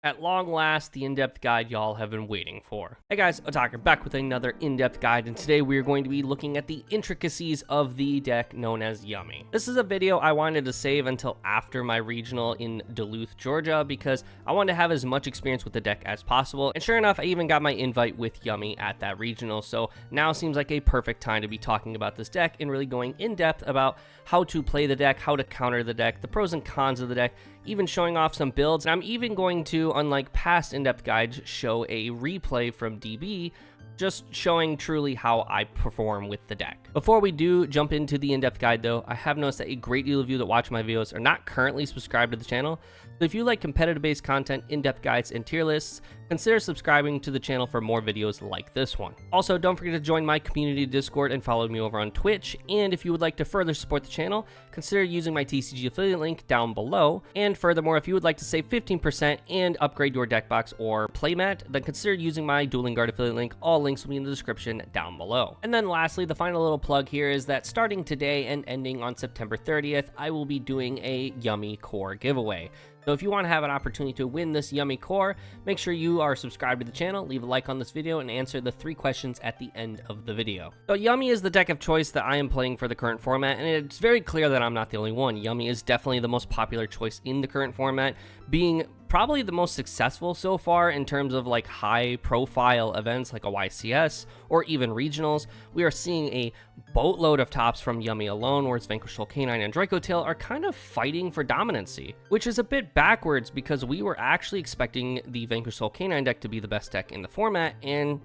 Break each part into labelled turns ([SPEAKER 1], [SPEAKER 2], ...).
[SPEAKER 1] At long last, the in-depth guide y'all have been waiting for. Hey guys, Otaker back with another in-depth guide, and today we are going to be looking at the intricacies of the deck known as Yummy. This is a video I wanted to save until after my regional in Duluth, Georgia, because I wanted to have as much experience with the deck as possible, and sure enough, I even got my invite with Yummy at that regional, so now seems like a perfect time to be talking about this deck and really going in-depth about how to play the deck, how to counter the deck, the pros and cons of the deck, even showing off some builds. And I'm even going to, unlike past in-depth guides, show a replay from DB, just showing truly how I perform with the deck. Before we do jump into the in-depth guide though, I have noticed that a great deal of you that watch my videos are not currently subscribed to the channel. So if you like competitive based content, in-depth guides, and tier lists, consider subscribing to the channel for more videos like this one. Also, don't forget to join my community Discord and follow me over on Twitch. And if you would like to further support the channel, consider using my TCG affiliate link down below. And furthermore, if you would like to save 15% and upgrade your deck box or playmat, then consider using my Dueling Guard affiliate link. All links will be in the description down below. And then lastly, the final little plug here is that starting today and ending on September 30th, I will be doing a Yummy Core giveaway. So if you want to have an opportunity to win this Yummy Core, make sure you are subscribed to the channel, leave a like on this video, and answer the 3 questions at the end of the video. So Yummy is the deck of choice that I am playing for the current format, and it's very clear that I'm not the only one. Yummy is definitely the most popular choice in the current format, being probably the most successful so far in terms of like high profile events like a YCS or even regionals. We are seeing a boatload of tops from Yummy alone, whereas Vanquish Soul Canine and Draco Tail are kind of fighting for dominancy, which is a bit backwards because we were actually expecting the Vanquish Soul Canine deck to be the best deck in the format, and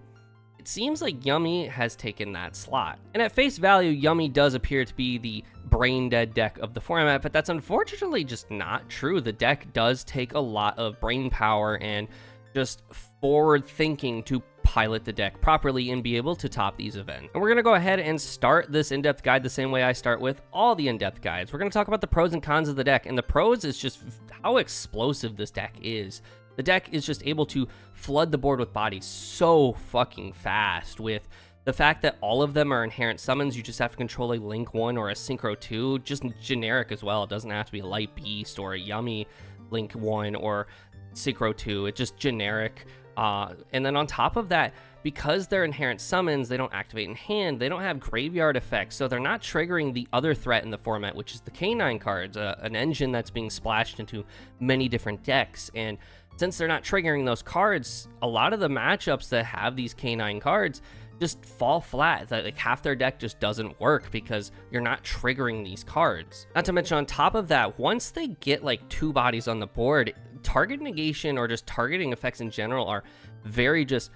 [SPEAKER 1] it seems like Yummy has taken that slot. And at face value, Yummy does appear to be the brain dead deck of the format, but that's unfortunately just not true. The deck does take a lot of brain power and just forward thinking to pilot the deck properly and be able to top these events. And we're going to go ahead and start this in-depth guide the same way I start with all the in-depth guides. We're going to talk about the pros and cons of the deck, and the pros is just how explosive this deck is. The deck is just able to flood the board with bodies so fucking fast, with the fact that all of them are inherent summons. You just have to control a Link 1 or a Synchro 2, just generic as well. It doesn't have to be a Light Beast or a Yummy Link 1 or Synchro 2. It's just generic. And then on top of that, because they're inherent summons, they don't activate in hand, they don't have graveyard effects, so they're not triggering the other threat in the format, which is the Canine cards, an engine that's being splashed into many different decks. And since they're not triggering those cards, a lot of the matchups that have these Canine cards just fall flat. Like half their deck just doesn't work because you're not triggering these cards. Not to mention on top of that, once they get like 2 bodies on the board, target negation or just targeting effects in general are very just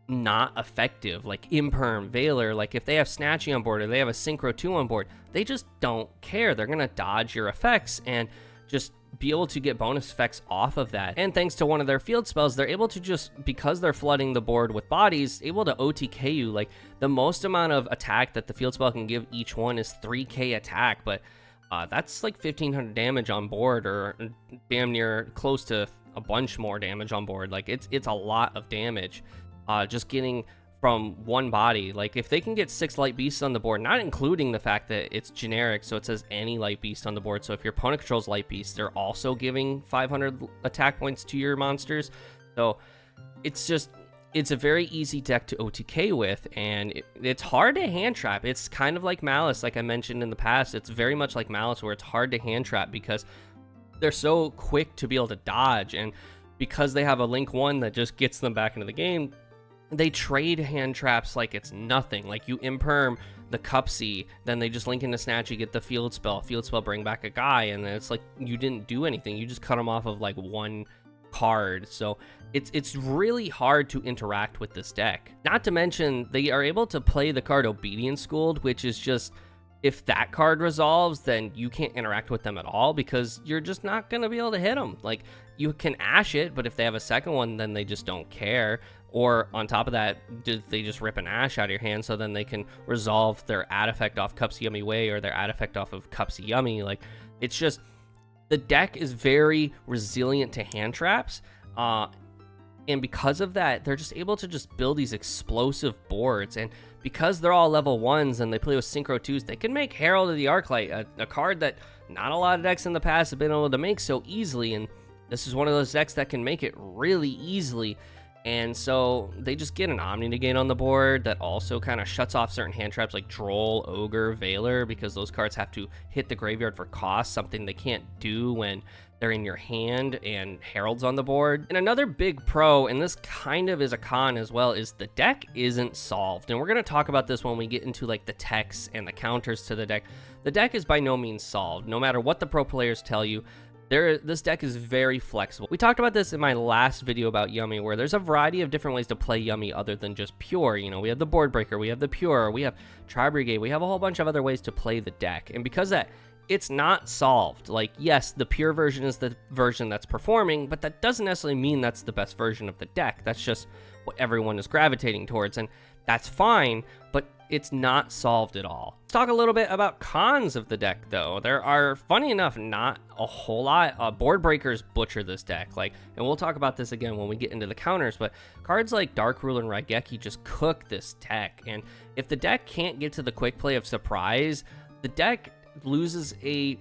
[SPEAKER 1] not effective. Like Imperm, Veiler, like if they have Snatchy on board or they have a Synchro 2 on board, they just don't care. They're gonna dodge your effects and just be able to get bonus effects off of that. And thanks to one of their field spells, they're able to just, because they're flooding the board with bodies, able to OTK you. Like the most amount of attack that the field spell can give each one is 3k attack, but that's like 1500 damage on board, or damn near close to a bunch more damage on board. Like it's a lot of damage just getting from one body. Like if they can get 6 light beasts on the board, not including the fact that it's generic, so it says any light beast on the board, so if your opponent controls light beasts, they're also giving 500 attack points to your monsters. So it's a very easy deck to OTK with, and it's hard to hand trap. It's kind of like Malice, like I mentioned in the past. It's very much like Malice, where it's hard to hand trap because they're so quick to be able to dodge, and because they have a Link 1 that just gets them back into the game, they trade hand traps like it's nothing. Like you imperm the Cupsy, then they just link into Snatch, you get the field spell, bring back a guy, and then it's like you didn't do anything. You just cut them off of like 1 card. So it's really hard to interact with this deck. Not to mention they are able to play the card Obedience Schooled, which is just, if that card resolves, then you can't interact with them at all because you're just not going to be able to hit them. Like you can Ash it, but if they have a second one, then they just don't care. Or on top of that, they just rip an Ash out of your hand, so then they can resolve their ad effect off Cupsy Yummy Way or their ad effect off of Cupsy Yummy. Like it's just, the deck is very resilient to hand traps. And because of that, they're just able to just build these explosive boards. And because they're all level 1s and they play with Synchro 2s, they can make Herald of the Arclight, a card that not a lot of decks in the past have been able to make so easily. And this is one of those decks that can make it really easily. And so they just get an Omni Negate on the board that also kind of shuts off certain hand traps like Droll, Ogre, Veiler, because those cards have to hit the graveyard for cost, something they can't do when they're in your hand and Herald's on the board. And another big pro, and this kind of is a con as well, is the deck isn't solved. And we're going to talk about this when we get into like the techs and the counters to the deck. The deck is by no means solved. No matter what the pro players tell you, this deck is very flexible. We talked about this in my last video about Yummy, where there's a variety of different ways to play Yummy other than just Pure. You know, we have the Board Breaker, we have the Pure, we have Tri Brigade, we have a whole bunch of other ways to play the deck. And because that, it's not solved. Like, yes, the Pure version is the version that's performing, but that doesn't necessarily mean that's the best version of the deck. That's just what everyone is gravitating towards, and that's fine, but it's not solved at all. Let's talk a little bit about cons of the deck, though. There are, funny enough, not a whole lot. Board Breakers butcher this deck, and we'll talk about this again when we get into the counters, but cards like Dark Ruler and Raigeki just cook this deck, and if the deck can't get to the quick play of Surprise, the deck loses a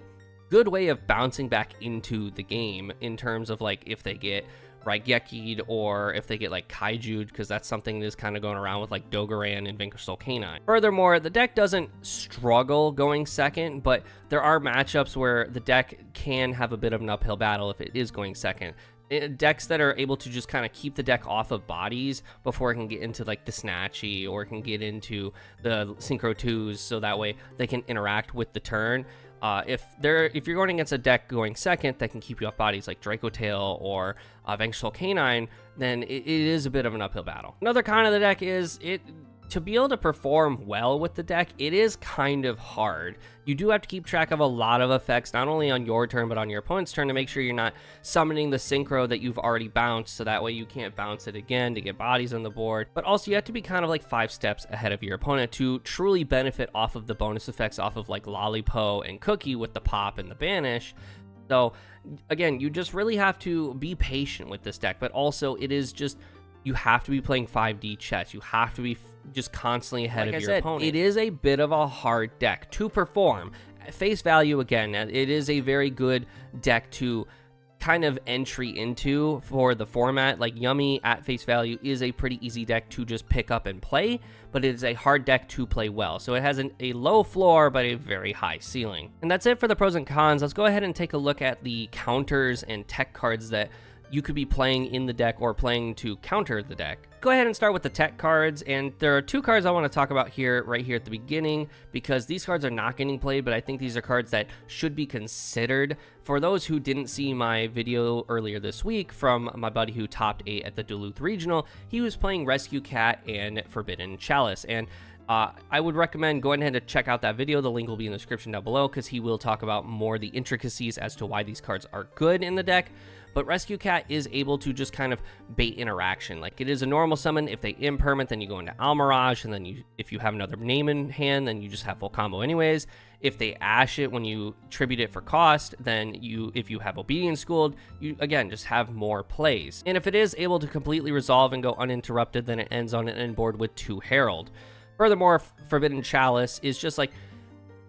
[SPEAKER 1] good way of bouncing back into the game in terms of like if they get Raigeki'd or if they get like Kaiju'd, because that's something that's kind of going around with like Dogoran and Vanquish Soul Canine. Furthermore, the deck doesn't struggle going second, but there are matchups where the deck can have a bit of an uphill battle if it is going second. Decks that are able to just kind of keep the deck off of bodies before it can get into like the Snatchy or it can get into the Synchro 2s, so that way they can interact with the turn. If you're going against a deck going second that can keep you off bodies like Draco Tail or Vanquish Soul Canine, then it is a bit of an uphill battle. Another con of the deck is to be able to perform well with the deck, it is kind of hard. You do have to keep track of a lot of effects, not only on your turn, but on your opponent's turn, to make sure you're not summoning the synchro that you've already bounced, so that way you can't bounce it again to get bodies on the board. But also you have to be kind of like 5 steps ahead of your opponent to truly benefit off of the bonus effects off of like Lollipo and Cookie with the pop and the banish. So again, you just really have to be patient with this deck, but also it is just, you have to be playing 5D chess. You have to be just constantly ahead of your opponent. It is a bit of a hard deck to perform. At face value, again, it is a very good deck to kind of entry into for the format. Like Yummy at face value is a pretty easy deck to just pick up and play, but it is a hard deck to play well. So it has a low floor, but a very high ceiling. And that's it for the pros and cons. Let's go ahead and take a look at the counters and tech cards that you could be playing in the deck or playing to counter the deck. Go ahead and start with the tech cards, and there are 2 cards I want to talk about right here at the beginning, because these cards are not getting played, but I think these are cards that should be considered. For those who didn't see my video earlier this week from my buddy who topped 8 at the Duluth Regional, he was playing Rescue Cat and Forbidden Chalice, and I would recommend going ahead and check out that video. The link will be in the description down below, because he will talk about more the intricacies as to why these cards are good in the deck. But Rescue Cat is able to just kind of bait interaction. Like, it is a normal summon. If they impermanent, then you go into Almirage, and then if you have another name in hand, then you just have full combo anyways. If they ash it when you tribute it for cost, then if you have Obedience Schooled, you again just have more plays. And if it is able to completely resolve and go uninterrupted, then it ends on an end board with 2 Herald. Furthermore, Forbidden Chalice is just like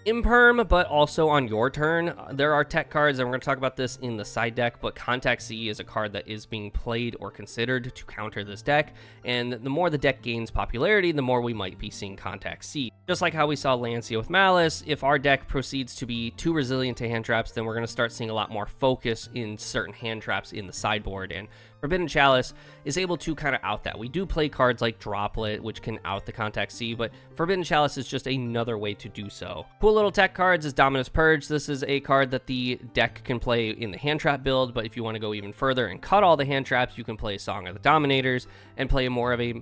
[SPEAKER 1] imperm, but also on your turn. There are tech cards, and we're going to talk about this in the side deck, but Contact C is a card that is being played or considered to counter this deck, and the more the deck gains popularity, the more we might be seeing Contact C. Just like how we saw Lancia with Malice, if our deck proceeds to be too resilient to hand traps, then we're going to start seeing a lot more focus in certain hand traps in the sideboard, and Forbidden Chalice is able to kind of out that. We do play cards like Droplet, which can out the Contact C, but Forbidden Chalice is just another way to do so. Cool little tech cards is Dominus Purge. This is a card that the deck can play in the hand trap build, but if you want to go even further and cut all the hand traps, you can play Song of the Dominators and play more of a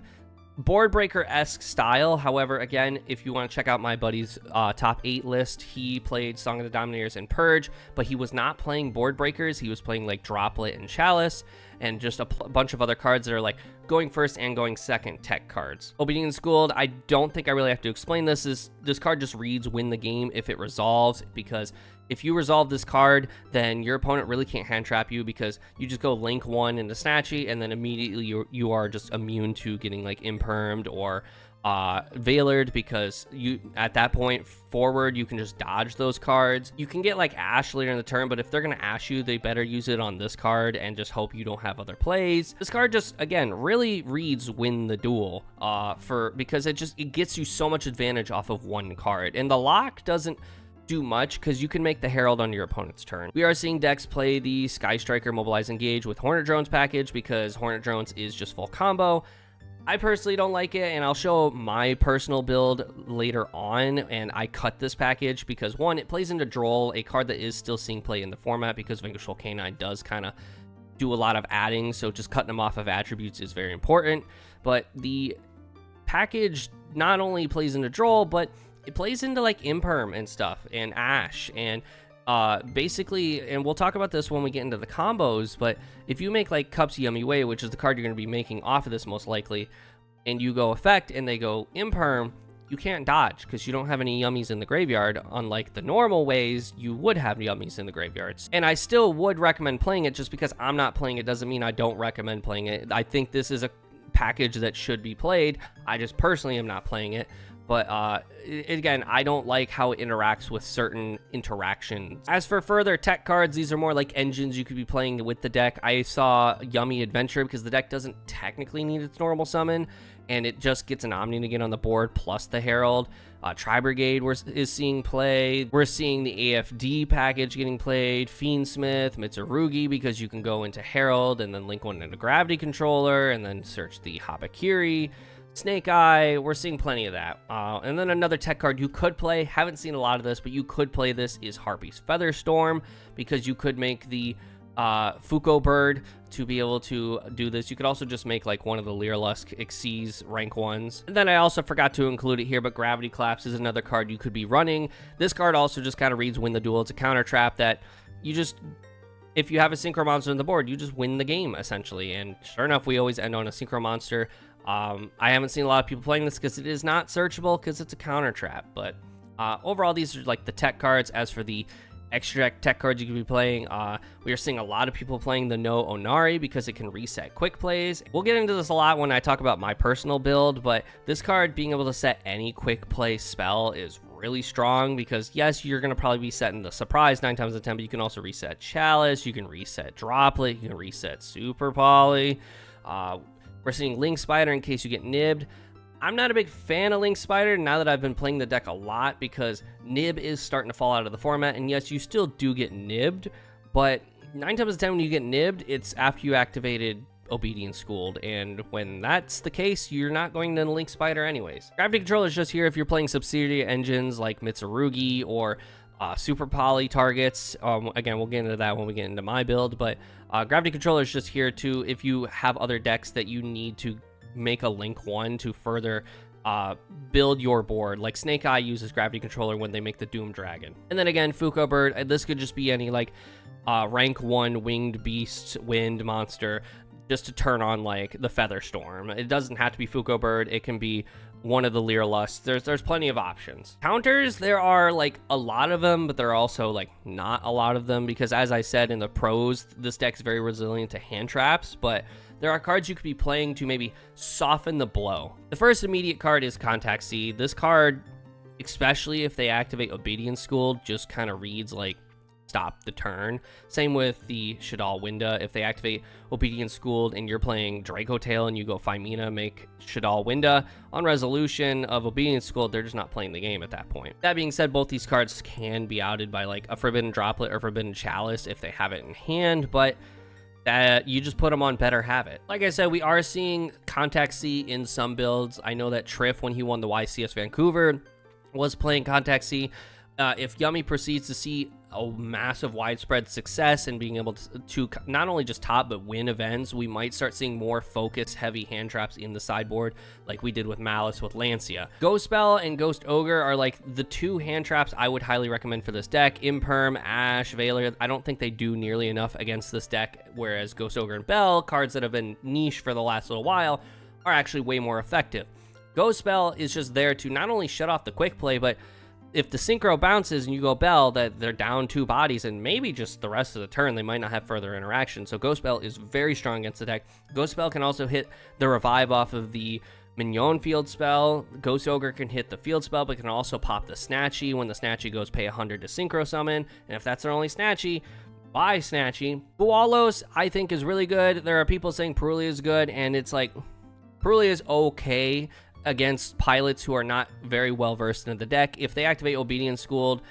[SPEAKER 1] board breaker-esque style. However, again, if you want to check out my buddy's top 8 list, he played Song of the Dominators and Purge, but he was not playing board breakers. He was playing like Droplet and Chalice and just a bunch of other cards that are like going first and going second tech cards. Obedience Schooled, I don't think I really have to explain this. This card just reads win the game if it resolves, because if you resolve this card, then your opponent really can't hand trap you, because you just go link 1 into Snatchy, and then immediately you are just immune to getting like impermed or Veilered, because you at that point forward you can just dodge those cards. You can get like Ash later in the turn, but if they're gonna Ash you, they better use it on this card and just hope you don't have other plays. This card just, again, really reads win the duel because it gets you so much advantage off of one card, and the lock doesn't do much because you can make the Herald on your opponent's turn. We are seeing decks play the Sky Striker Mobilize Engage with Hornet Drones package because Hornet Drones is just full combo. I personally don't like it, and I'll show my personal build later on, and I cut this package because, one, it plays into Droll, a card that is still seeing play in the format because Vengeful Canine does kind of do a lot of adding, so just cutting them off of attributes is very important. But the package not only plays into Droll, but it plays into like Imperm and stuff, and Ash, and basically, and we'll talk about this when we get into the combos, but if you make like Cup's Yummy Way, which is the card you're going to be making off of this most likely, and you go effect and they go Imperm, you can't dodge because you don't have any yummies in the graveyard, unlike the normal ways you would have yummies in the graveyards. And I still would recommend playing it. Just because I'm not playing it doesn't mean I don't recommend playing it. I think this is a package that should be played. I just personally am not playing it. But again, I don't like how it interacts with certain interactions. As for further tech cards, these are more like engines you could be playing with the deck. I saw Yummy Adventure because the deck doesn't technically need its normal summon, and it just gets an Omni to get on the board plus the Herald. Tri-Brigade is seeing play. We're seeing the AFD package getting played. Fiendsmith, Mitsurugi, because you can go into Herald and then link one into Gravity Controller and then search the Habakiri. Snake Eye, we're seeing plenty of that. And then another tech card you could play, haven't seen a lot of this, but you could play this, is Harpy's Featherstorm, because you could make the Fuko Bird to be able to do this. You could also just make like one of the Leerlusk Xyz rank 1s. And then I also forgot to include it here, but Gravity Collapse is another card you could be running. This card also just kind of reads Win the Duel. It's a counter trap that you just, if you have a Synchro Monster on the board, you just win the game, essentially. And sure enough, we always end on a Synchro Monster. I haven't seen a lot of people playing this because it is not searchable because it's a counter trap. But overall, these are like the tech cards. As for the extra tech cards you could be playing, we are seeing a lot of people playing the No Onari because it can reset quick plays. We'll get into this a lot when I talk about my personal build, but this card being able to set any quick play spell is really strong because, yes, you're going to probably be setting the Surprise 9 times out of 10, but you can also reset Chalice, you can reset Droplet, you can reset Super Poly. We're seeing Link Spider in case you get nibbed. I'm not a big fan of Link Spider now that I've been playing the deck a lot because nib is starting to fall out of the format. And yes, you still do get nibbed, but 9 times out of 10 when you get nibbed, it's after you activated Obedience Schooled. And when that's the case, you're not going to Link Spider anyways. Gravity Controller is just here if you're playing subsidiary engines like Mitsurugi or Super Poly targets. Again, we'll get into that when we get into my build, but Gravity Controller is just here to if you have other decks that you need to make a Link 1 to further build your board. Like Snake Eye uses Gravity Controller when they make the Doom Dragon. And then again, Fuko Bird, this could just be any like rank 1 winged beast wind monster just to turn on like the Featherstorm. It doesn't have to be Fuko Bird, it can be one of the Leerlusts. There's plenty of options. Counters, there are like a lot of them, but there are also like not a lot of them because, as I said in the pros, this deck's very resilient to hand traps, but there are cards you could be playing to maybe soften the blow. The first immediate card is Contact C. This card, especially if they activate Obedience School, just kind of reads like stop the turn. Same with the Shadal Winda. If they activate Obedience Schooled and you're playing Draco Tail and you go Femina, make Shadal Winda, on resolution of Obedience Schooled, they're just not playing the game at that point. That being said, both these cards can be outed by like a Forbidden Droplet or Forbidden Chalice if they have it in hand, but that you just put them on Better Have It. Like I said, we are seeing Contact C in some builds. I know that Trif, when he won the YCS Vancouver, was playing Contact C. If Yummy proceeds to see a massive widespread success and being able to not only just top but win events, we might start seeing more focus heavy hand traps in the sideboard like we did with Malice with Lancia. Ghost Spell and Ghost Ogre are like the two hand traps I would highly recommend for this deck. Imperm, Ash, Veiler, I don't think they do nearly enough against this deck, whereas Ghost Ogre and Bell, cards that have been niche for the last little while, are actually way more effective. Ghost Spell is just there to not only shut off the quick play, but if the synchro bounces and you go Bell, that they're down 2 bodies and maybe just the rest of the turn, they might not have further interaction. So Ghost Spell is very strong against the deck. Ghost Spell can also hit the revive off of the Mignon field spell. Ghost Ogre can hit the field spell, but can also pop the Snatchy. When the Snatchy goes, pay 100 to Synchro Summon. And if that's their only Snatchy, buy Snatchy. Bualos, I think, is really good. There are people saying Perulia is good, and it's like, Perulia is okay against pilots who are not very well versed in the deck. If they activate Obedience Schooled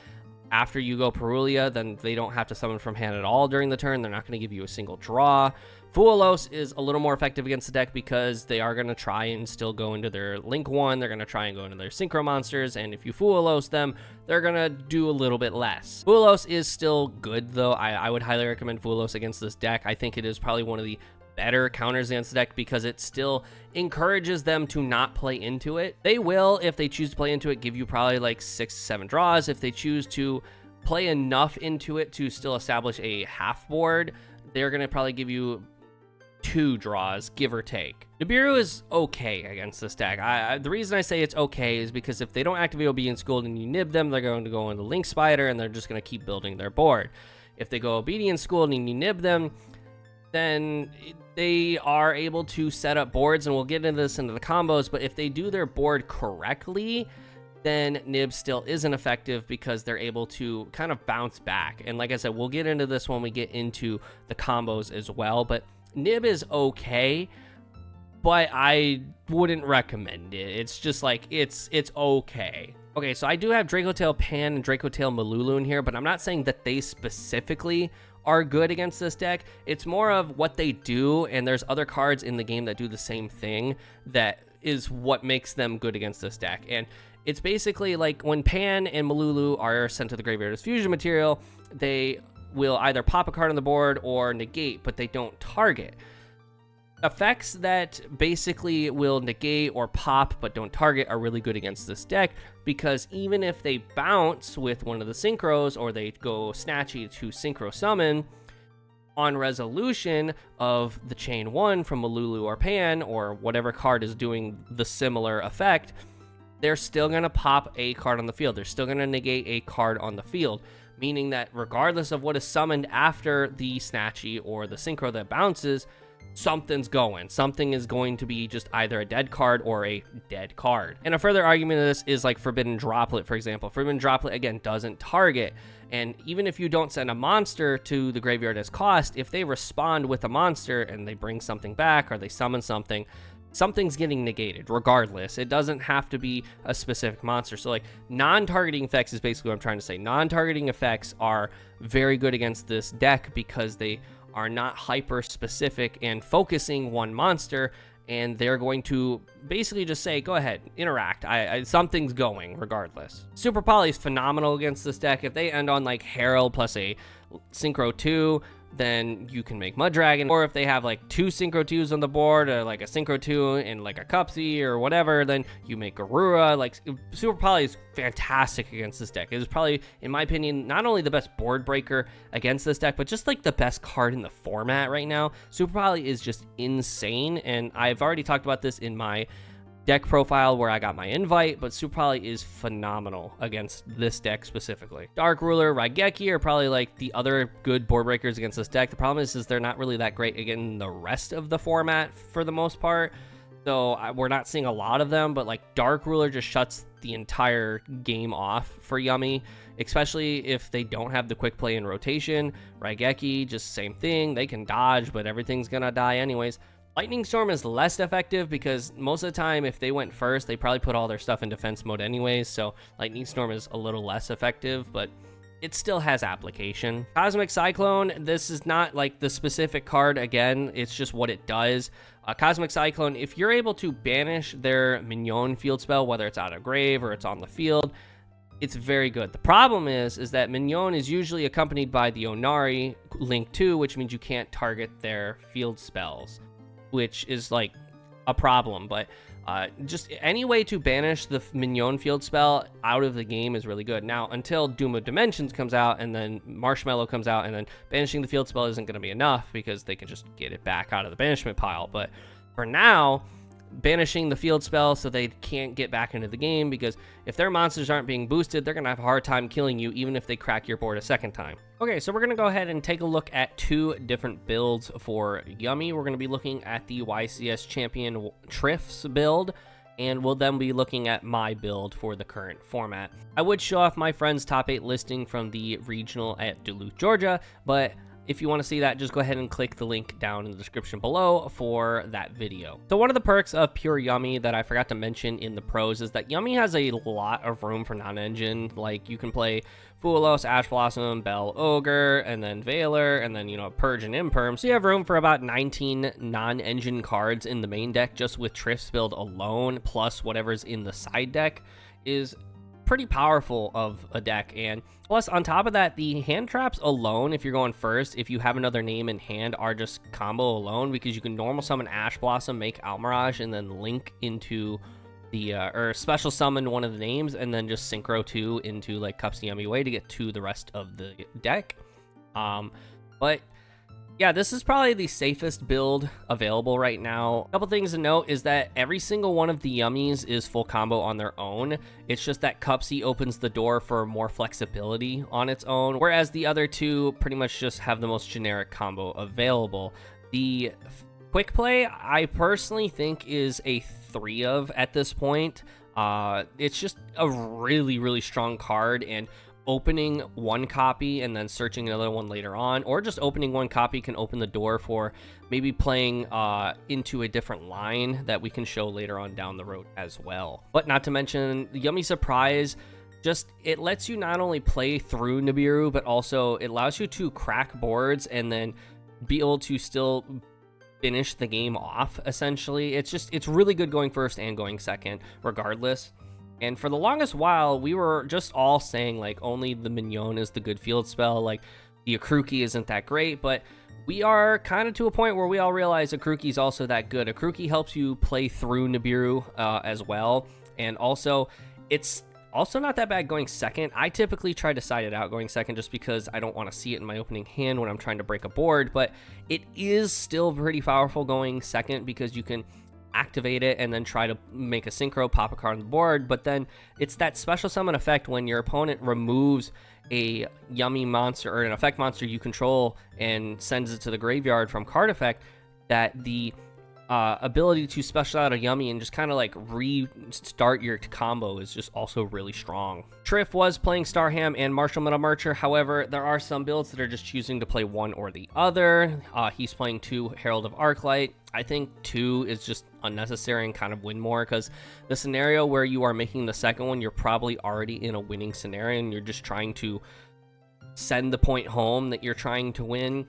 [SPEAKER 1] after you go Perulia, then they don't have to summon from hand at all during the turn. They're not going to give you a single draw. Fuelos is a little more effective against the deck because they are going to try and still go into their Link 1. They're going to try and go into their Synchro monsters, and if you Fuelos them, they're going to do a little bit less. Fuelos is still good, though. I would highly recommend Fuelos against this deck. I think it is probably one of the better counters against the deck because it still encourages them to not play into it. They will, if they choose to play into it, give you probably like 6 to 7 draws. If they choose to play enough into it to still establish a half board, they're going to probably give you 2 draws, give or take. Nibiru is okay against this deck. The reason I say it's okay is because if they don't activate Obedience Schooled and you nib them, they're going to go into Link Spider and they're just going to keep building their board. If they go Obedience Schooled and you nib them, then they are able to set up boards, and we'll get into this into the combos, but if they do their board correctly, then Nib still isn't effective because they're able to kind of bounce back. And like I said, we'll get into this when we get into the combos as well, but Nib is okay, but I wouldn't recommend it. It's just like, it's okay. Okay, so I do have Dracotail Pan and Dracotail Malulu in here, but I'm not saying that they specifically are good against this deck. It's more of what they do, and there's other cards in the game that do the same thing that is what makes them good against this deck. And it's basically like when Pan and Malulu are sent to the graveyard as fusion material, they will either pop a card on the board or negate, but they don't target. Effects that basically will negate or pop but don't target are really good against this deck because even if they bounce with one of the synchros or they go Snatchy to synchro summon, on resolution of the chain 1 from Malulu or Pan or whatever card is doing the similar effect, they're still going to pop a card on the field. They're still going to negate a card on the field, meaning that regardless of what is summoned after the Snatchy or the synchro that bounces, something's going. Something is going to be just either a dead card or a dead card. And a further argument of this is like Forbidden Droplet, for example. Forbidden Droplet, again, doesn't target. And even if you don't send a monster to the graveyard as cost, if they respond with a monster and they bring something back or they summon something, something's getting negated regardless. It doesn't have to be a specific monster. So like non-targeting effects is basically what I'm trying to say. Non-targeting effects are very good against this deck because they are not hyper specific and focusing one monster, and they're going to basically just say, go ahead, interact. Something's going regardless. Super Poly is phenomenal against this deck. If they end on like Herald plus a Synchro 2, then you can make Mud Dragon. Or if they have like 2 Synchro 2s on the board, or like a Synchro 2 and like a Cupsy or whatever, then you make Garura. Like Super Poly is fantastic against this deck. It is probably, in my opinion, not only the best board breaker against this deck, but just like the best card in the format right now. Super Poly is just insane, and I've already talked about this in my deck profile where I got my invite, but Super Poly is phenomenal against this deck specifically. Dark Ruler, Raigeki are probably like the other good board breakers against this deck. The problem is they're not really that great again the rest of the format for the most part. So we're not seeing a lot of them, but like Dark Ruler just shuts the entire game off for Yummy, especially if they don't have the quick play in rotation. Raigeki, just same thing. They can dodge, but everything's gonna die anyways. Lightning Storm is less effective because most of the time if they went first, they probably put all their stuff in defense mode anyways, so Lightning Storm is a little less effective, but it still has application. Cosmic Cyclone, this is not like the specific card, again, it's just what it does. Cosmic Cyclone, if you're able to banish their Mignon field spell, whether it's out of grave or it's on the field, it's very good. The problem is that Mignon is usually accompanied by the Onari Link 2, which means you can't target their field spells, which is like a problem, but just any way to banish the Mignon field spell out of the game is really good. Now, until Doom of Dimensions comes out and then Marshmallow comes out, and then banishing the field spell isn't going to be enough because they can just get it back out of the banishment pile. But for now, banishing the field spell so they can't get back into the game, because if their monsters aren't being boosted, they're going to have a hard time killing you even if they crack your board a second time. Okay, so we're going to go ahead and take a look at two different builds for Yummy. We're going to be looking at the YCS Champion Trif's build, and we'll then be looking at my build for the current format. I would show off my friend's top 8 listing from the regional at Duluth, Georgia, but if you want to see that, just go ahead and click the link down in the description below for that video. So one of the perks of Pure Yummy that I forgot to mention in the pros is that Yummy has a lot of room for non-engine. Like, you can play Fuelos, Ash Blossom, Bell Ogre, and then Veiler, and then, you know, Purge and Imperm. So you have room for about 19 non-engine cards in the main deck just with Trif's build alone, plus whatever's in the side deck is pretty powerful of a deck. And plus, on top of that, the hand traps alone, if you're going first, if you have another name in hand, are just combo alone, because you can normal summon Ash Blossom, make Almirage, and then link into the or special summon one of the names, and then just synchro 2 into like Cups the Yummy Way to get to the rest of the deck. But yeah, this is probably the safest build available right now. A couple things to note is that every single one of the Yummies is full combo on their own. It's just that Cupsy opens the door for more flexibility on its own, whereas the other two pretty much just have the most generic combo available. The Quick Play, I personally think, is a 3 of at this point. It's just a really, really strong card, and opening one copy and then searching another one later on, or just opening one copy, can open the door for maybe playing into a different line that we can show later on down the road as well. But not to mention, the Yummy Surprise, just it lets you not only play through Nibiru, but also it allows you to crack boards and then be able to still finish the game off, essentially. It's really good going first and going second regardless. And for the longest while, we were just all saying, like, only the Mignon is the good field spell. Like, the Akruki isn't that great, but we are kind of to a point where we all realize Akruki is also that good. Akruki helps you play through Nibiru as well. And also, it's also not that bad going second. I typically try to side it out going second just because I don't want to see it in my opening hand when I'm trying to break a board. But it is still pretty powerful going second, because you can activate it and then try to make a synchro, pop a card on the board. But then it's that special summon effect when your opponent removes a Yummy monster or an effect monster you control and sends it to the graveyard from card effect, that the ability to special out a Yummy and just kind of like restart your combo is just also really strong. Trif was playing Starham and Martial Metal Mercher. However, there are some builds that are just choosing to play one or the other. He's playing 2 Herald of Arclight. I think 2 is just unnecessary and kind of win more, because the scenario where you are making the second one, you're probably already in a winning scenario and you're just trying to send the point home that you're trying to win.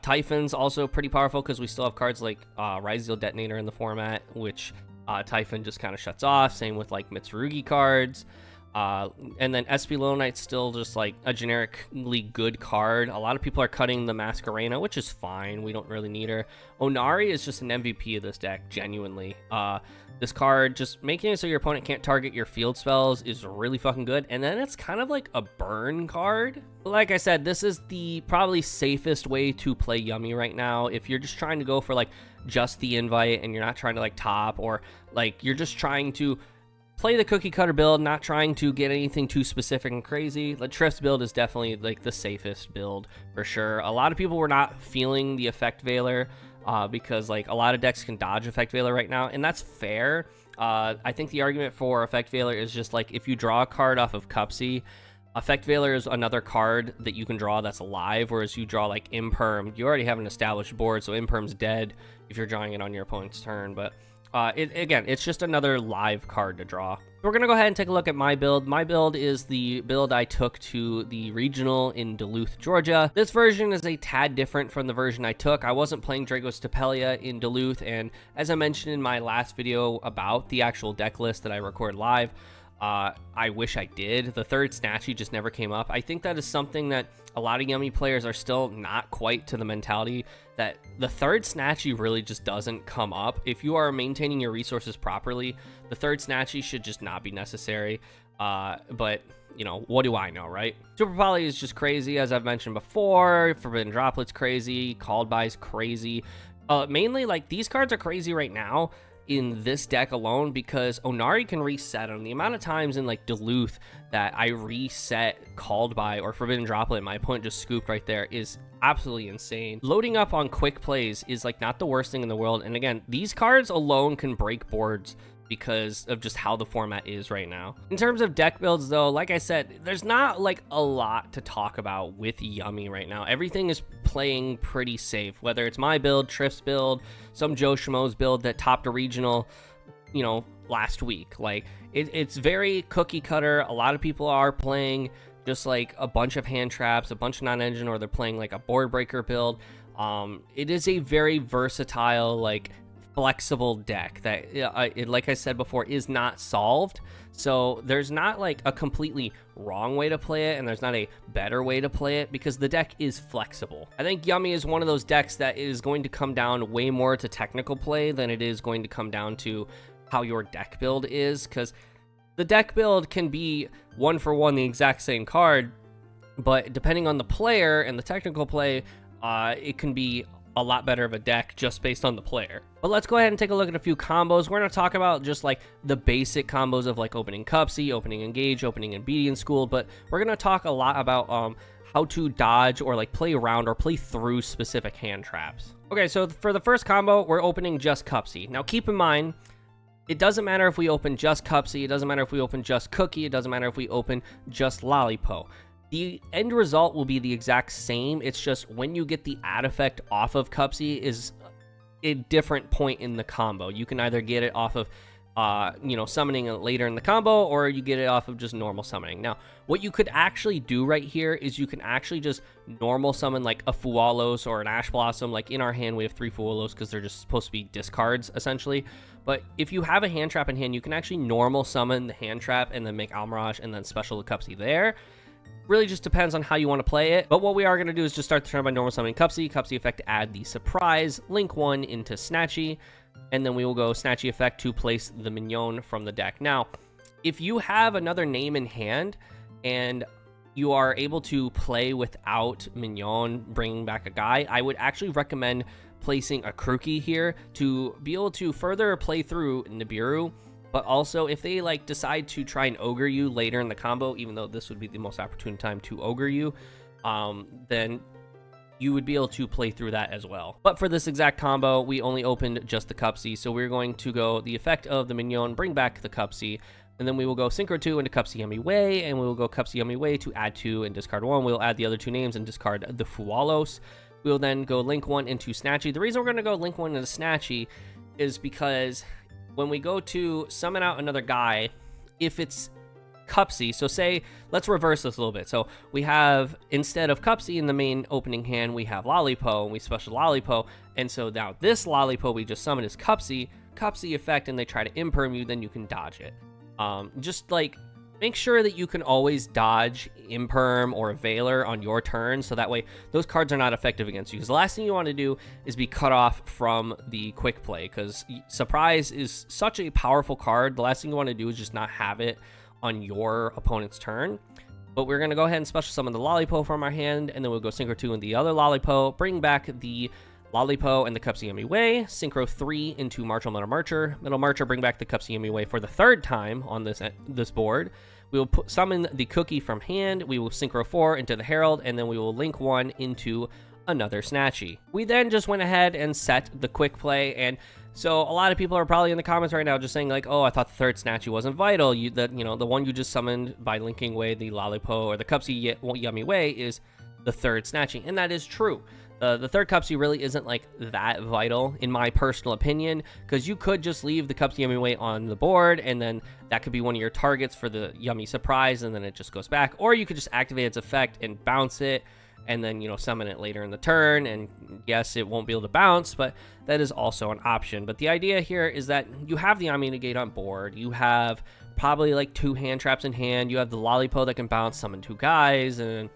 [SPEAKER 1] Typhon's also pretty powerful, because we still have cards like Ryzeal Detonator in the format, which Typhon just kind of shuts off. Same with like Mitsurugi cards. And then SP Little Knight's still just like a generically good card. A lot of people are cutting the Masquerena, which is fine. We don't really need her. Onari is just an MVP of this deck, genuinely. This card, just making it so your opponent can't target your field spells, is really fucking good. And then it's kind of like a burn card. Like I said, this is the probably safest way to play Yummy right now. If you're just trying to go for like just the invite and you're not trying to like top, or like you're just trying to play the cookie cutter build, not trying to get anything too specific and crazy, the Trif's build is definitely like the safest build for sure. A lot of people were not feeling the Effect Veiler because like a lot of decks can dodge Effect Veiler right now, and that's fair. I think the argument for Effect Veiler is just like, if you draw a card off of Cupsy, Effect Veiler is another card that you can draw that's alive, whereas you draw like Imperm, you already have an established board, so Imperm's dead if you're drawing it on your opponent's turn. But again, it's just another live card to draw. We're going to go ahead and take a look at my build. My build is the build I took to the regional in Duluth, Georgia. This version is a tad different from the version I took. I wasn't playing Dragos Tapelia in Duluth, and as I mentioned in my last video about the actual deck list that I record live, I wish I did. The third Snatchy just never came up. I think that is something that a lot of Yummy players are still not quite to the mentality that the third Snatchy really just doesn't come up. If you are maintaining your resources properly, the third Snatchy should just not be necessary. But, you know, what do I know, right? Super Poly is just crazy, as I've mentioned before. Forbidden Droplet's crazy. Called By's crazy. Mainly, like, these cards are crazy right now in this deck alone because Onari can reset them. The amount of times in, like, Duluth that I reset Called By or Forbidden Droplet, and my opponent just scooped right there, is absolutely insane. Loading up on quick plays is, like, not the worst thing in the world. And again, these cards alone can break boards because of just how the format is right now. In terms of deck builds, though, like I said, there's not like a lot to talk about with Yummy right now. Everything is playing pretty safe, whether it's my build, Trif's build, some Joe Schmo's build that topped a regional, you know, last week. Like, it's very cookie cutter. A lot of people are playing just like a bunch of hand traps, a bunch of non-engine, or they're playing like a board breaker build. It is a very versatile, like, flexible deck that, like I said before, is not solved. So there's not like a completely wrong way to play it, and there's not a better way to play it because the deck is flexible. I think Yummy is one of those decks that is going to come down way more to technical play than it is going to come down to how your deck build is, because the deck build can be one for one the exact same card, but depending on the player and the technical play, it can be a lot better of a deck just based on the player. But let's go ahead and take a look at a few combos. We're going to talk about just like the basic combos of like opening Cupsy, opening Engage, opening Obedient School, but we're going to talk a lot about how to dodge or like play around or play through specific hand traps. Okay, so for the first combo, we're opening just Cupsy. Now keep in mind, it doesn't matter if we open just Cupsy, it doesn't matter if we open just Cookie, it doesn't matter if we open just Lollipo. The end result will be the exact same. It's just when you get the add effect off of Cupsy is a different point in the combo. You can either get it off of, summoning it later in the combo, or you get it off of just normal summoning. Now, what you could actually do right here is you can actually just normal summon like a Fualos or an Ash Blossom. Like in our hand, we have 3 Fualos because they're just supposed to be discards, essentially. But if you have a hand trap in hand, you can actually normal summon the hand trap and then make Almirage and then special the Cupsy there. Really just depends on how you want to play it. But what we are going to do is just start the turn by normal summoning Cupsy. Cupsy effect to add the surprise. Link 1 into Snatchy. And then we will go Snatchy effect to place the Mignon from the deck. Now, if you have another name in hand and you are able to play without Mignon bringing back a guy, I would actually recommend placing a Crookie here to be able to further play through Nibiru. But also, if they like decide to try and ogre you later in the combo, even though this would be the most opportune time to ogre you, then you would be able to play through that as well. But for this exact combo, we only opened just the Cupsy, so we're going to go the effect of the Mignon, bring back the Cupsy, and then we will go Synchro 2 into Cupsy Yummy Way, and we will go Cupsy Yummy Way to add 2 and discard 1. We'll add the other 2 names and discard the Fualos. We'll then go Link 1 into Snatchy. The reason we're going to go Link 1 into Snatchy is because when we go to summon out another guy, if it's Cupsy, so say, let's reverse this a little bit. So we have, instead of Cupsy in the main opening hand, we have Lollipo, and we special Lollipo, and so now this Lollipo we just summoned is Cupsy effect, and they try to imperm you, then you can dodge it. Just like, make sure that you can always dodge Imperm or Veiler on your turn, so that way those cards are not effective against you. Because the last thing you want to do is be cut off from the quick play, because Surprise is such a powerful card. The last thing you want to do is just not have it on your opponent's turn. But we're going to go ahead and special summon the Lollipo from our hand, and then we'll go Synchro 2 in the other Lollipo, bring back the Lollipo and the Cupsy Yummy Way, Synchro 3 into Martial Middle Marcher, bring back the Cupsy Yummy Way for the 3rd time on this board. We will summon the Cookie from hand, we will Synchro 4 into the Herald, and then we will Link 1 into another Snatchy. We then just went ahead and set the quick play, and so a lot of people are probably in the comments right now just saying like, oh, I thought the 3rd Snatchy wasn't vital. The one you just summoned by linking away the Lollipo or the Cupsy Yummy Way is the 3rd Snatchy, and that is true. The 3rd Cupsy really isn't like that vital in my personal opinion, because you could just leave the Cupsy Yummy Way on the board, and then that could be one of your targets for the Yummy Surprise, and then it just goes back. Or you could just activate its effect and bounce it, and then, summon it later in the turn, and yes, it won't be able to bounce, but that is also an option. But the idea here is that you have the Yummy Negate on board, you have probably like 2 hand traps in hand, you have the Lollipo that can bounce, summon 2 guys, and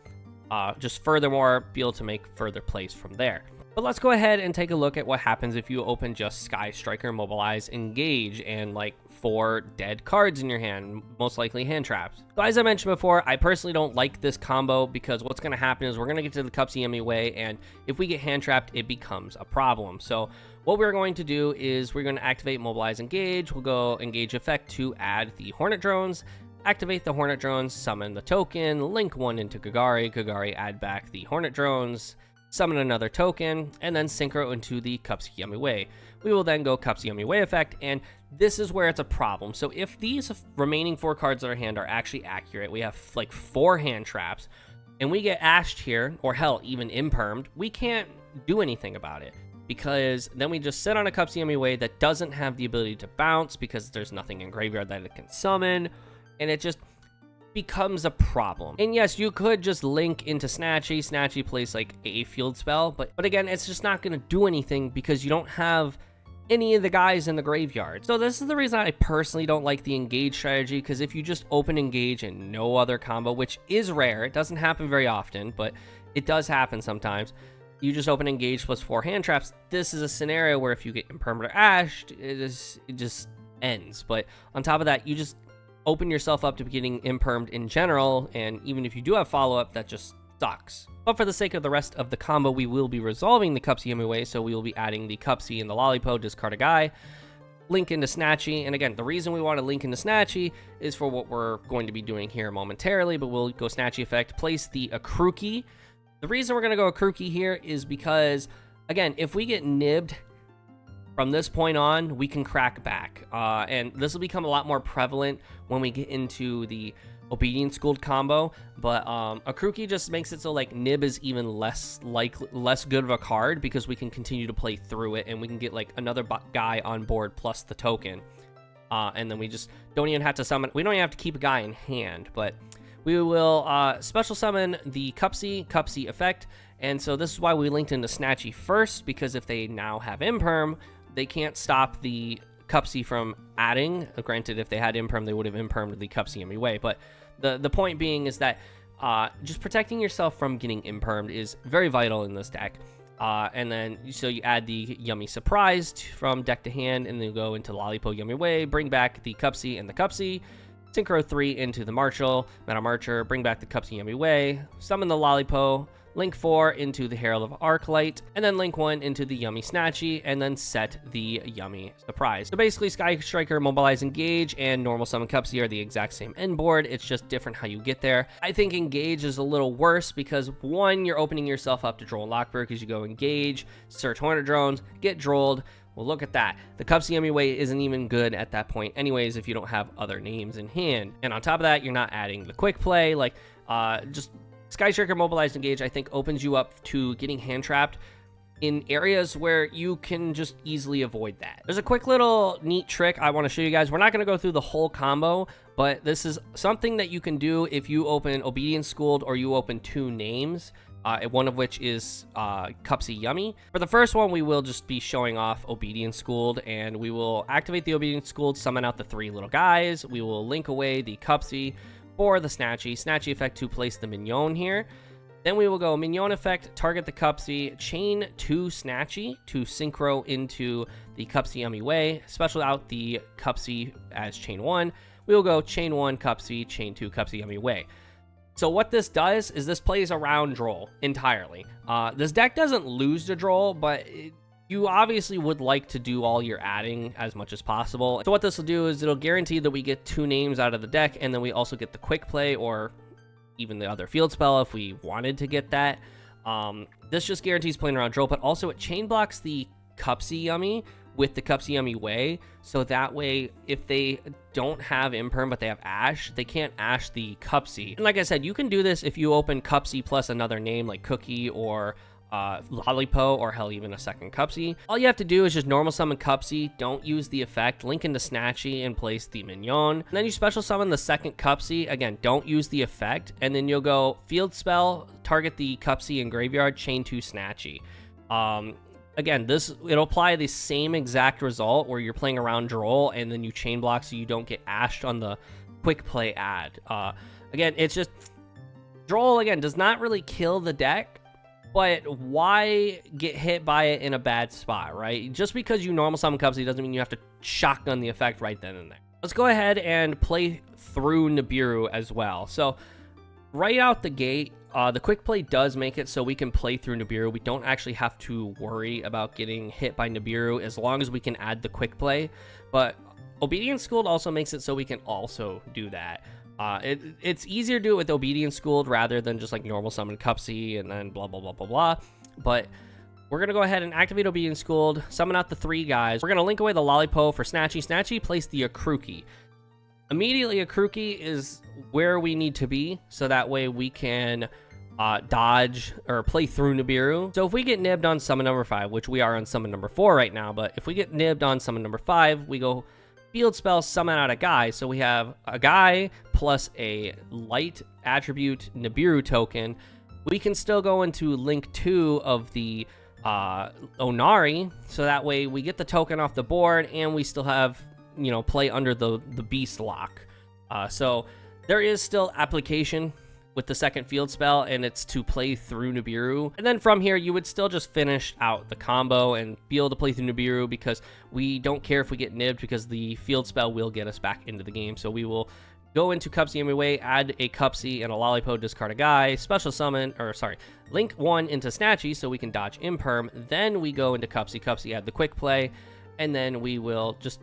[SPEAKER 1] just furthermore be able to make further plays from there. But let's go ahead and take a look at what happens if you open just Sky Striker, Mobilize, Engage, and like 4 dead cards in your hand, most likely hand traps. So as I mentioned before, I personally don't like this combo because what's going to happen is we're going to get to the Cupsy Yummy Way, and if we get hand trapped, it becomes a problem. So what we're going to do is we're going to activate Mobilize, Engage. We'll go Engage Effect to add the Hornet Drones. Activate the Hornet Drones, summon the token, link one into Kagari. Kagari add back the Hornet Drones, summon another token, and then synchro into the Cupsy Yummy Way. We will then go Cupsy Yummy Way effect, and this is where it's a problem. So if these remaining 4 cards in our hand are actually accurate, we have like 4 hand traps, and we get ashed here, or hell, even impermed, we can't do anything about it, because then we just sit on a Cupsy Yummy Way that doesn't have the ability to bounce because there's nothing in graveyard that it can summon, and it just becomes a problem. And yes, you could just link into Snatchy. Snatchy plays like a field spell, but again, it's just not going to do anything because you don't have any of the guys in the graveyard. So this is the reason I personally don't like the Engage strategy, because if you just open Engage and no other combo, which is rare, it doesn't happen very often, but it does happen sometimes, you just open Engage plus 4 hand traps. This is a scenario where if you get impermanent ashed, it just ends. But on top of that, you just open yourself up to getting impermed in general, and even if you do have follow-up, that just sucks. But for the sake of the rest of the combo, we will be resolving the Cupsy Yummy Way, so we will be adding the Cupsy and the Lollipo, discard a guy, link into Snatchy, and again, the reason we want to link into Snatchy is for what we're going to be doing here momentarily, but we'll go Snatchy effect, place the Akruki. The reason we're going to go Akruki here is because, again, if we get nibbed from this point on, we can crack back, and this will become a lot more prevalent when we get into the Obedience Schooled combo. But Akruki just makes it so like Nib is even less good of a card because we can continue to play through it, and we can get like another guy on board plus the token, and then we just don't even have to summon. We don't even have to keep a guy in hand, but we will special summon the Cupsy effect. And so this is why we linked into Snatchy first, because if they now have Imperm, they can't stop the Cupsy from adding. Granted, if they had Imperm, they would have Impermed the Cupsy Yummy Way. But the point being is that just protecting yourself from getting Impermed is very vital in this deck. And then, so you add the Yummy Surprise from deck to hand, and then you go into Lollipo Yummy Way, bring back the Cupsy and the Cupsy, synchro 3 into the Marshall, Meta Marcher, bring back the Cupsy Yummy Way, summon the Lollipo, link 4 into the Herald of Arclight, and then link 1 into the Yummy Snatchy, and then set the Yummy Surprise. So basically, Sky Striker, Mobilize, Engage, and normal summon Cupsy are the exact same end board. It's just different how you get there. I think Engage is a little worse because, one, you're opening yourself up to Droll and Lockbird because you go Engage, search Hornet Drones, get Drolled. Well, look at that. The Cupsy Yummy Way isn't even good at that point anyways if you don't have other names in hand. And on top of that, you're not adding the quick play. Like, just Sky Striker, Mobilized, Engage, I think opens you up to getting hand trapped in areas where you can just easily avoid that. There's a quick little neat trick I want to show you guys. We're not going to go through the whole combo, but this is something that you can do if you open Obedience Schooled or you open 2 names, one of which is Cupsy Yummy. For the first one, we will just be showing off Obedience Schooled, and we will activate the Obedience Schooled, summon out the 3 little guys. We will link away the Cupsy for the Snatchy effect to place the Mignon here. Then we will go Mignon effect, target the Cupsy, chain 2 Snatchy to synchro into the Cupsy Yummy Way, special out the Cupsy as chain 1. We will go chain 1 Cupsy, chain 2 Cupsy Yummy Way. So what this does is this plays around Droll entirely. This deck doesn't lose to Droll, but you obviously would like to do all your adding as much as possible. So what this will do is it'll guarantee that we get 2 names out of the deck, and then we also get the quick play or even the other field spell if we wanted to get that. This just guarantees playing around Droll, but also it chain blocks the Cupsy Yummy with the Cupsy Yummy Way, so that way if they don't have Imperm but they have Ash, they can't Ash the Cupsy. And like I said, you can do this if you open Cupsy plus another name like Cookie or Lollipo, or hell, even a second Cupsy. All you have to do is just normal summon Cupsy, don't use the effect, link into Snatchy and place the Mignon. And then you special summon the second Cupsy, again, don't use the effect, and then you'll go field spell, target the Cupsy in graveyard, chain 2 Snatchy. Again, it'll apply the same exact result where you're playing around Droll and then you chain block so you don't get ashed on the quick play ad. Again, it's just Droll, again, does not really kill the deck, But why get hit by it in a bad spot, right? Just because you normal summon Cubsy doesn't mean you have to shotgun the effect right then and there. Let's go ahead and play through Nibiru as well. So right out the gate, the quick play does make it so we can play through Nibiru. We don't actually have to worry about getting hit by Nibiru as long as we can add the quick play. But Obedience Schooled also makes it so we can also do that. It's easier to do it with Obedience Schooled rather than just like normal summon Cupsy and then blah, blah, blah, blah, blah. But we're going to go ahead and activate Obedience Schooled, summon out the 3 guys. We're going to link away the Lollipo for Snatchy. Snatchy, place the Akruki. Immediately, Akruki is where we need to be, so that way we can dodge or play through Nibiru. So if we get nibbed on summon number 5, which we are on summon number 4 right now, but if we get nibbed on summon number 5, we go field spell, summon out a guy. So we have a guy plus a light attribute Nibiru token. We can still go into link 2 of the Onari, so that way we get the token off the board and we still have, you know, play under the beast lock. So there is still application with the second field spell, and it's to play through Nibiru. And then from here, you would still just finish out the combo and be able to play through Nibiru, because we don't care if we get nibbed, because the field spell will get us back into the game. So we will go into Cupsy Yamiway, add a Cupsy and a Lollipo, discard a guy, special summon, or sorry, link 1 into Snatchy so we can dodge Imperm. Then we go into Cupsy, add the quick play, and then we will just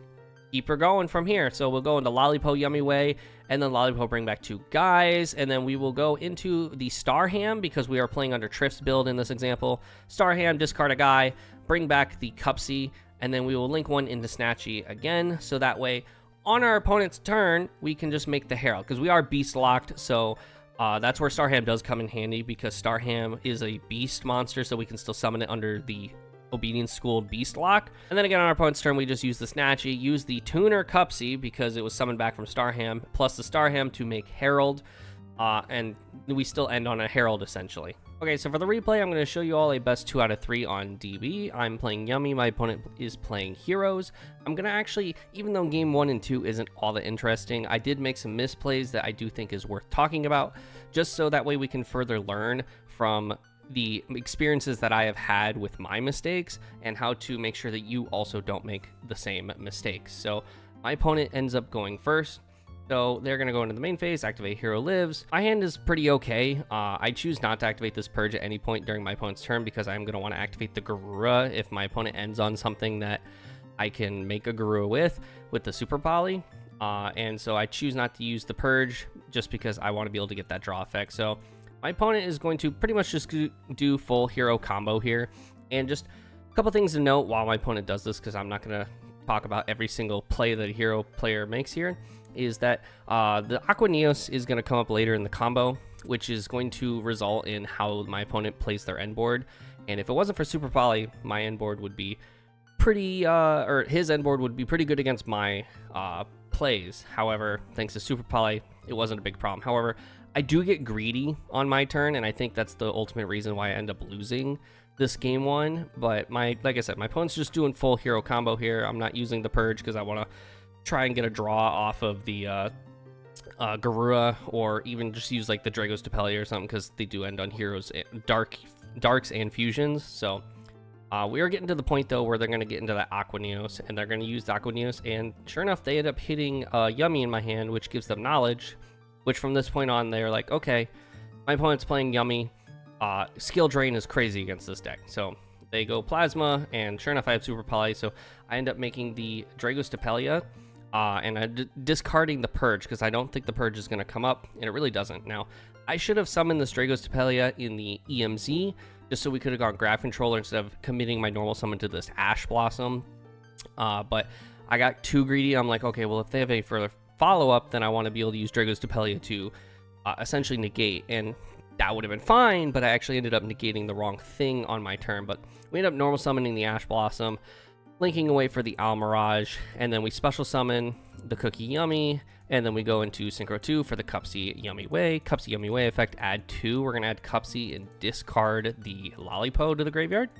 [SPEAKER 1] keep her going from here. So we'll go into Lollipo Yamiway, and then Lollipo bring back 2 guys, and then we will go into the Starham, because we are playing under Trif's build in this example. Starham, discard a guy, bring back the Cupsy, and then we will link 1 into Snatchy again, so that way on our opponent's turn we can just make the Herald, because we are beast locked. So that's where Starham does come in handy, because Starham is a beast monster, so we can still summon it under the Obedience Schooled beast lock. And then again on our opponent's turn, we just use the Snatchy, use the Tuner Cupsy because it was summoned back from Starham, plus the Starham to make Herald, and we still end on a Herald essentially. Okay, so for the replay, I'm going to show you all a best 2 out of 3 on DB. I'm playing Yummy, my opponent is playing Heroes. I'm going to actually, even though game 1 and 2 isn't all that interesting, I did make some misplays that I do think is worth talking about, just so that way we can further learn from the experiences that I have had with my mistakes, and how to make sure that you also don't make the same mistakes. So my opponent ends up going first. So they're going to go into the main phase, activate Hero Lives. My hand is pretty okay. I choose not to activate this Purge at any point during my opponent's turn, because I'm going to want to activate the Garura if my opponent ends on something that I can make a Garura with the Super Poly. And so I choose not to use the Purge, just because I want to be able to get that draw effect. So my opponent is going to pretty much just do full hero combo here. And just a couple things to note while my opponent does this, because I'm not going to talk about every single play that a hero player makes here, is that the Aqua Neos is going to come up later in the combo, which is going to result in how my opponent plays their end board. And if it wasn't for Super Poly, my end board would be pretty, or his end board would be pretty good against my plays. However, thanks to Super Poly, it wasn't a big problem. However, I do get greedy on my turn, and I think that's the ultimate reason why I end up losing this game 1. But like I said, my opponent's just doing full hero combo here. I'm not using the Purge because I want to try and get a draw off of the Garura, or even just use like the Dragos Tapelia or something, because they do end on heroes, darks and fusions. So we are getting to the point though where they're going to get into that Aqua Neos, and they're going to use the Aqua Neos, and sure enough they end up hitting Yummy in my hand, which gives them knowledge, which from this point on they're like, okay, my opponent's playing Yummy, skill drain is crazy against this deck. So they go Plasma, and sure enough I have Super Poly, so I end up making the Dragos Tapelia, and I'm discarding the Purge, because I don't think the Purge is going to come up, and it really doesn't. Now, I should have summoned this Dragos Tapelia in the EMZ, just so we could have gone Graph Controller instead of committing my normal summon to this Ash Blossom, but I got too greedy. I'm like, okay, well, if they have a further follow-up, then I want to be able to use Dragos Tapelia to essentially negate, and that would have been fine, but I actually ended up negating the wrong thing on my turn. But we ended up normal summoning the Ash Blossom, linking away for the Owl Mirage, and then we special summon the Cookie Yummy, and then we go into Synchro 2 for the Cupsy Yummy Way. Cupsy Yummy Way effect, add 2. We're going to add Cupsy and discard the Lollipo to the graveyard.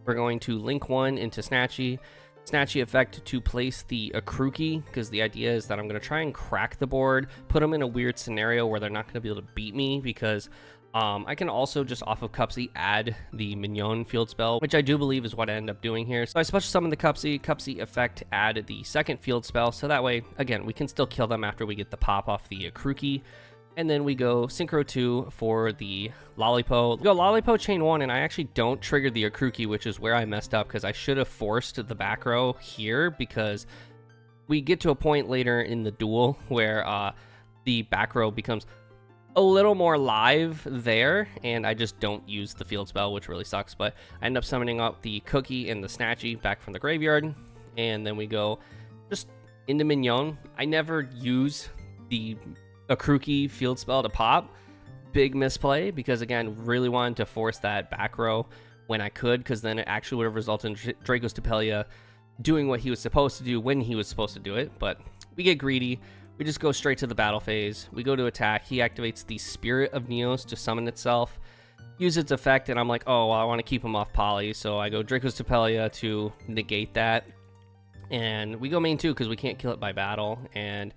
[SPEAKER 1] We're going to link 1 into Snatchy. Snatchy effect to place the Akruki, because the idea is that I'm going to try and crack the board, put them in a weird scenario where they're not going to be able to beat me, because I can also just off of Cupsy add the Mignon field spell, which I do believe is what I end up doing here. So I special summon the Cupsy effect, add the second field spell, so that way, again, we can still kill them after we get the pop off the Kruki. And then we go Synchro 2 for the Lollipo. We go Lollipo Chain 1, and I actually don't trigger the Akruki, which is where I messed up, because I should have forced the back row here, because we get to a point later in the duel where the back row becomes a little more live there, and I just don't use the field spell, which really sucks. But I end up summoning up the Cookie and the Snatchy back from the graveyard, and then we go just into Mignon. I never use the Akruki field spell to pop. Big misplay, because again, really wanted to force that back row when I could, because then it actually would have resulted in Draco's Tapelia doing what he was supposed to do when he was supposed to do it. But we get greedy. We just go straight to the battle phase. We go to attack. He activates the Spirit of Neos to summon itself, use its effect, and I'm like, oh, well, I want to keep him off poly, so I go Draco's Tapelia to negate that. And we go main 2 because we can't kill it by battle. And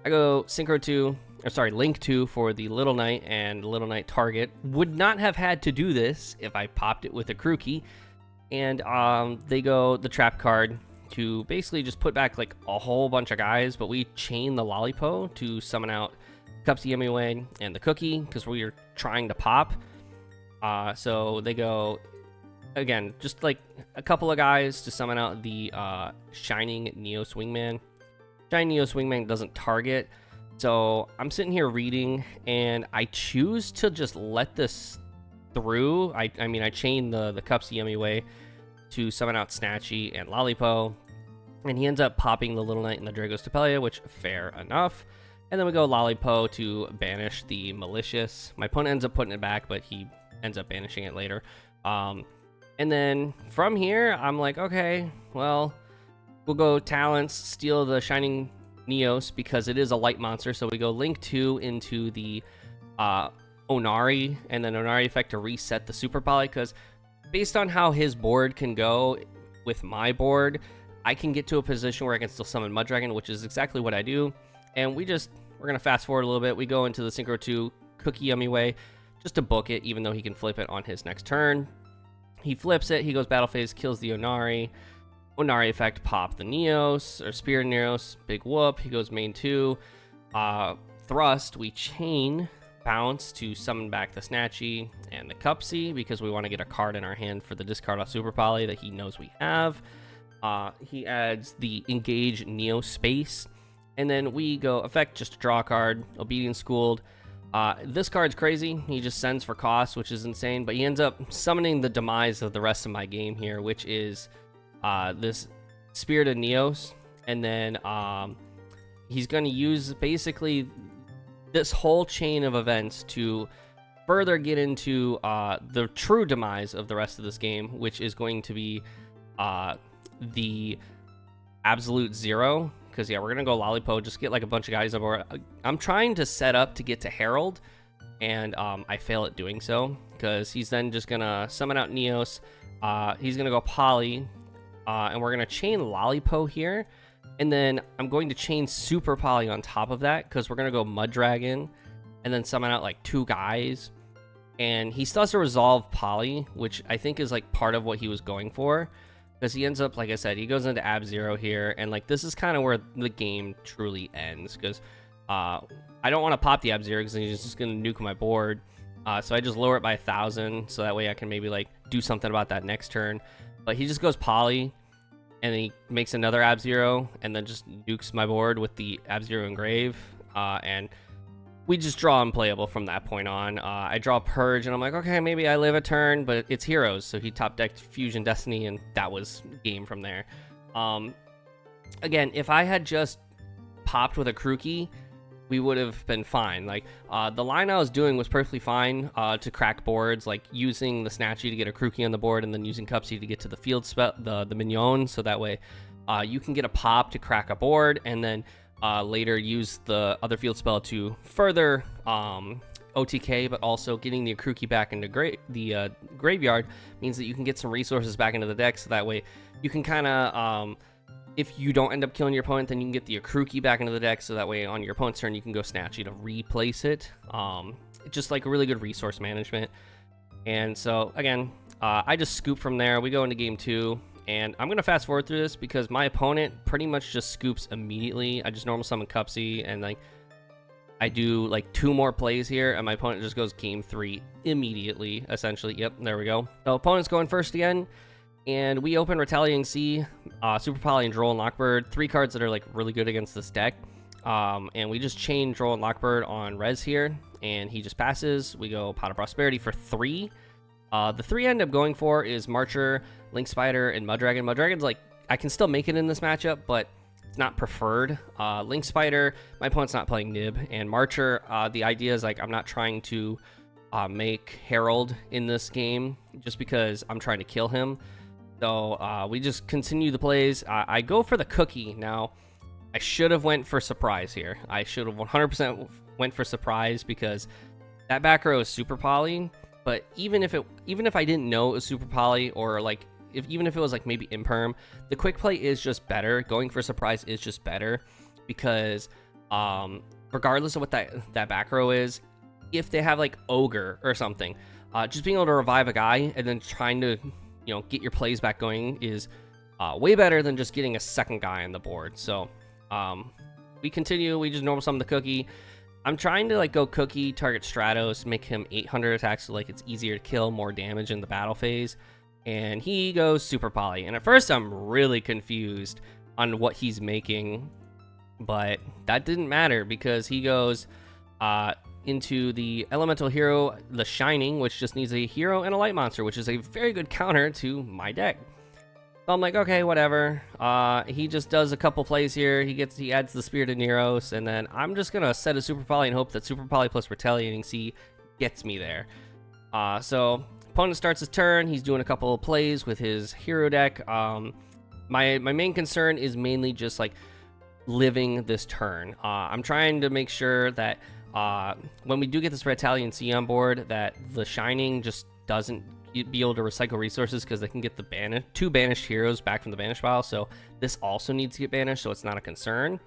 [SPEAKER 1] I go Synchro 2, or sorry, Link 2 for the Little Knight, and Little Knight target. Would not have had to do this if I popped it with a Kruki. And they go the Trap card to basically just put back like a whole bunch of guys, but we chain the Lollipo to summon out Cupsy Emiway and the Cookie because we are trying to pop. So they go, again, just like a couple of guys to summon out the Shining Neo Swingman. Shining Neo Swingman doesn't target, so I'm sitting here reading, and I choose to just let this through. I mean, I chain the Cupsy Emiway to summon out Snatchy and Lollipo, and he ends up popping the Little Knight and the Draco's Tapelia, which fair enough. And then we go Lollipo to banish the Malicious. My opponent ends up putting it back, but he ends up banishing it later. And then from here, I'm like, okay, well, we'll go Talents, steal the Shining Neos because it is a light monster. So we go Link 2 into the Onari, and then Onari effect to reset the Super Poly, because based on how his board can go with my board, I can get to a position where I can still summon Muddragon, which is exactly what I do. And we're going to fast forward a little bit. We go into the Synchro 2 Cookie Emiway just to book it, even though he can flip it on his next turn. He flips it, he goes battle phase, kills the Onari. Onari effect, pop the Neos, or Spirit Neos, big whoop. He goes main 2. Thrust, we chain bounce to summon back the Snatchy and the Cupsy because we want to get a card in our hand for the discard off Super Poly that he knows we have. He adds the Engage Neo Space, and then we go effect just to draw a card, Obedience Schooled. This card's crazy. He just sends for cost, which is insane, but he ends up summoning the demise of the rest of my game here, which is this Spirit of Neos, and then he's going to use basically this whole chain of events to further get into the true demise of the rest of this game, which is going to be the Absolute Zero. Because, yeah, we're going to go Lollipo, just get like a bunch of guys on board. I'm trying to set up to get to Herald, and I fail at doing so, because he's then just going to summon out Neos. He's going to go Poly, and we're going to chain Lollipo here. And then I'm going to chain Super Poly on top of that, because we're going to go Muddragon and then summon out like 2 guys. And he still has to resolve Poly, which I think is like part of what he was going for. Because he ends up, like I said, he goes into Ab Zero here. And like this is kind of where the game truly ends. Because I don't want to pop the Ab Zero because he's just going to nuke my board. So I just lower it by 1,000. So that way I can maybe like do something about that next turn. But he just goes Poly. And then he makes another Ab Zero, and then just nukes my board with the Ab Zero Engrave, and we just draw unplayable from that point on. I draw Purge, and I'm like, okay, maybe I live a turn, but it's Heroes, so he top decked Fusion Destiny, and that was game from there. Again, if I had just popped with a Kruki, we would have been fine. Like, the line I was doing was perfectly fine to crack boards, like using the Snatchy to get a Kruki on the board and then using Cupsy to get to the field spell, the Mignon, so that way you can get a pop to crack a board, and then later use the other field spell to further OTK, but also getting the Kruki back into the graveyard means that you can get some resources back into the deck, so that way you can kind of... if you don't end up killing your opponent, then you can get the Akruki back into the deck, so that way on your opponent's turn you can go Snatchy to replace it. just like really good resource management. And so again, I just scoop from there. We go into game 2, and I'm gonna fast forward through this because my opponent pretty much just scoops immediately. I just normal summon Cupsy, and like I do like 2 more plays here, and my opponent just goes game 3 immediately, essentially. Yep, there we go. So opponent's going first again, and we open Retaliating Sea, Super Poly, and Droll and Lockbird, 3 cards that are like really good against this deck. And we just chain Droll and Lockbird on res here, and he just passes. We go Pot of Prosperity for 3. The 3 I end up going for is Marcher, Link Spider, and Muddragon. Muddragon's like, I can still make it in this matchup, but it's not preferred. Link Spider, my opponent's not playing Nib, and Marcher, the idea is like I'm not trying to make Herald in this game just because I'm trying to kill him. So we just continue the plays. I go for the Cookie. Now, I should have went for Surprise here. I should have 100% went for Surprise because that back row is Super Poly. But even if I didn't know it was Super Poly, or like even if it was like maybe Imperm, the quick play is just better. Going for Surprise is just better because regardless of what that back row is, if they have like Ogre or something, just being able to revive a guy and then trying to get your plays back going is way better than just getting a second guy on the board. So we continue. We just normal summon the Cookie. I'm trying to like go Cookie, target Stratos, make him 800 attacks, so like it's easier to kill, more damage in the battle phase. And he goes Super Poly. And at first I'm really confused on what he's making, but that didn't matter because he goes into the Elemental Hero, the Shining, which just needs a hero and a light monster, which is a very good counter to my deck. So I'm like, okay, whatever. He just does a couple plays here. He adds the Spirit of Neros, and then I'm just gonna set a Super Poly and hope that Super Poly plus Retaliating Sea gets me there. So opponent starts his turn. He's doing a couple of plays with his hero deck. My main concern is mainly just like living this turn. I'm trying to make sure that when we do get this Retaliating Sea on board, that the Shining just doesn't be able to recycle resources because they can get the 2 banished heroes back from the banish pile. So this also needs to get banished, so it's not a concern.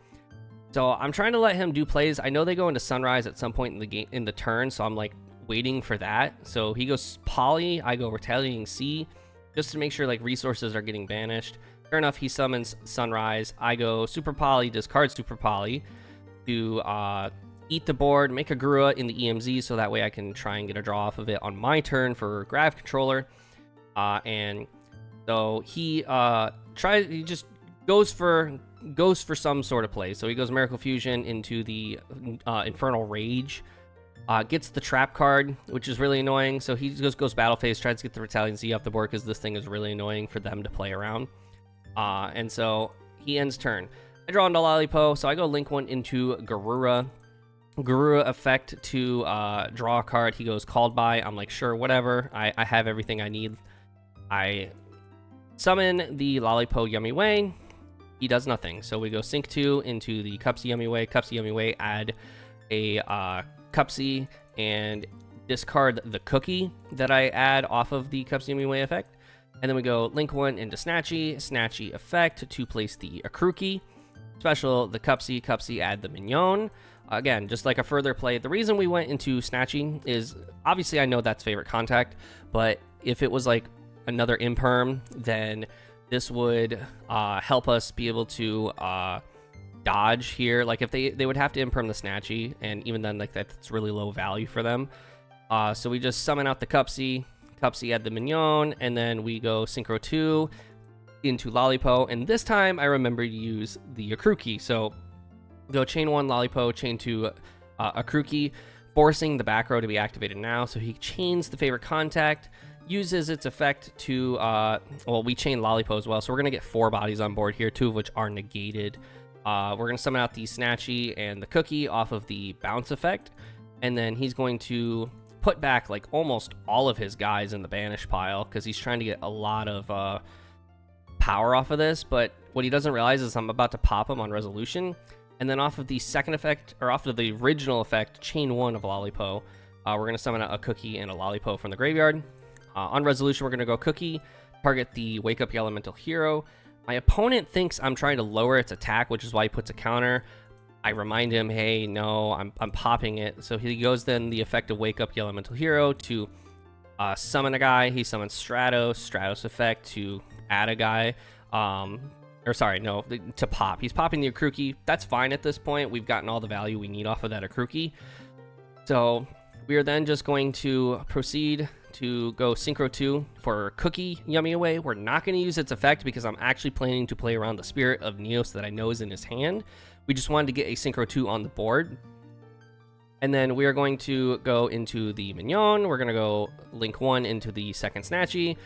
[SPEAKER 1] So I'm trying to let him do plays. I know they go into Sunrise at some point in the game, in the turn, so I'm like waiting for that. So he goes Poly, I go Retaliating Sea, just to make sure like resources are getting banished. Sure enough, he summons Sunrise. I go Super Poly, discard Super Poly to eat the board, make a Grua in the EMZ, so that way I can try and get a draw off of it on my turn for Grav Controller. And so he just goes for some sort of play. So he goes Miracle Fusion into the Infernal Rage, gets the Trap card, which is really annoying. So he just goes Battle Phase, tries to get the Retaliating Sea off the board because this thing is really annoying for them to play around. And so he ends turn. I draw into Lollipo, so I go link one into Garura. Garura effect to draw a card. He goes Called By. I'm like, sure, whatever. I have everything I need. I summon the Lollipo Yummy Way. He does nothing. So we go Sync 2 into the Cupsy Yummy Way. Cupsy Yummy Way, add a Cupsy and discard the Cookie that I add off of the Cupsy Yummy Way effect. And then we go link 1 into Snatchy. Snatchy effect to place the Akruki. Special, the Cupsy, add the Mignon. Again, just like a further play. The reason we went into Snatching is, obviously I know that's favorite contact, but if it was like another Imperm, then this would help us be able to dodge here. Like if they would have to Imperm the Snatchy, and even then like that's really low value for them. So we just summon out the Cupsy, add the Mignon, and then we go Synchro 2 into Lollipo, and this time I remember to use the Akruki. So go chain 1 Lollipo, chain 2 Akruki, forcing the back row to be activated now. So he chains the favorite contact, uses its effect to well, we chain Lollipo as well, so we're gonna get 4 bodies on board here, 2 of which are negated. We're gonna summon out the Snatchy and the Cookie off of the bounce effect, and then he's going to put back like almost all of his guys in the banish pile because he's trying to get a lot of power off of this. But what he doesn't realize is I'm about to pop him on resolution, and then off of the second effect, or off of the original effect, chain 1 of Lollipo, we're going to summon a Cookie and a Lollipo from the graveyard. On resolution, we're going to go Cookie, target the Wake Up Your Elemental Hero. My opponent thinks I'm trying to lower its attack, which is why he puts a counter. I remind him, hey, no, I'm popping it. So he goes then the effect of Wake Up, Yell Elemental Hero to summon a guy. He summons Stratos effect to add a guy. Or sorry, no, to pop. He's popping the Akruki. That's fine at this point. We've gotten all the value we need off of that Akruki. So we are then just going to proceed to go Synchro 2 for Cookie Yummy Away. We're not going to use its effect because I'm actually planning to play around the Spirit of Neos that I know is in his hand. We just wanted to get a Synchro 2 on the board. And then we are going to go into the Mignon. We're going to go Link 1 into the second Snatchy.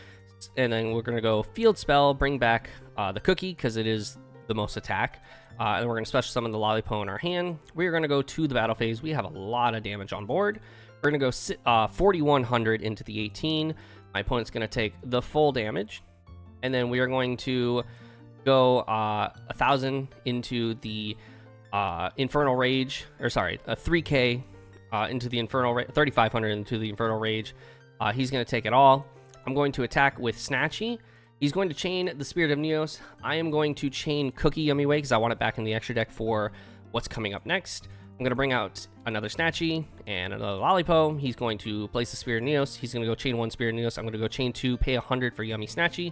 [SPEAKER 1] And then we're going to go Field Spell, bring back the Cookie because it is the most attack. And we're going to special summon the Lollipop in our hand. We're going to go to the battle phase. We have a lot of damage on board. We're going to go 4,100 into the 18. My opponent's going to take the full damage. And then we are going to go 1,000 into the Infernal Rage. Or sorry, a 3K into the Infernal Rage. 3,500 into the Infernal Rage. He's going to take it all. I'm going to attack with Snatchy. He's going to chain the Spirit of Neos. I am going to chain Cookie Yummy Way because I want it back in the extra deck for what's coming up next. I'm going to bring out another Snatchy and another Lollipop. He's going to place the Spirit of Neos. He's going to go chain 1 Spirit of Neos. I'm going to go chain 2, pay 100 for Yummy Snatchy.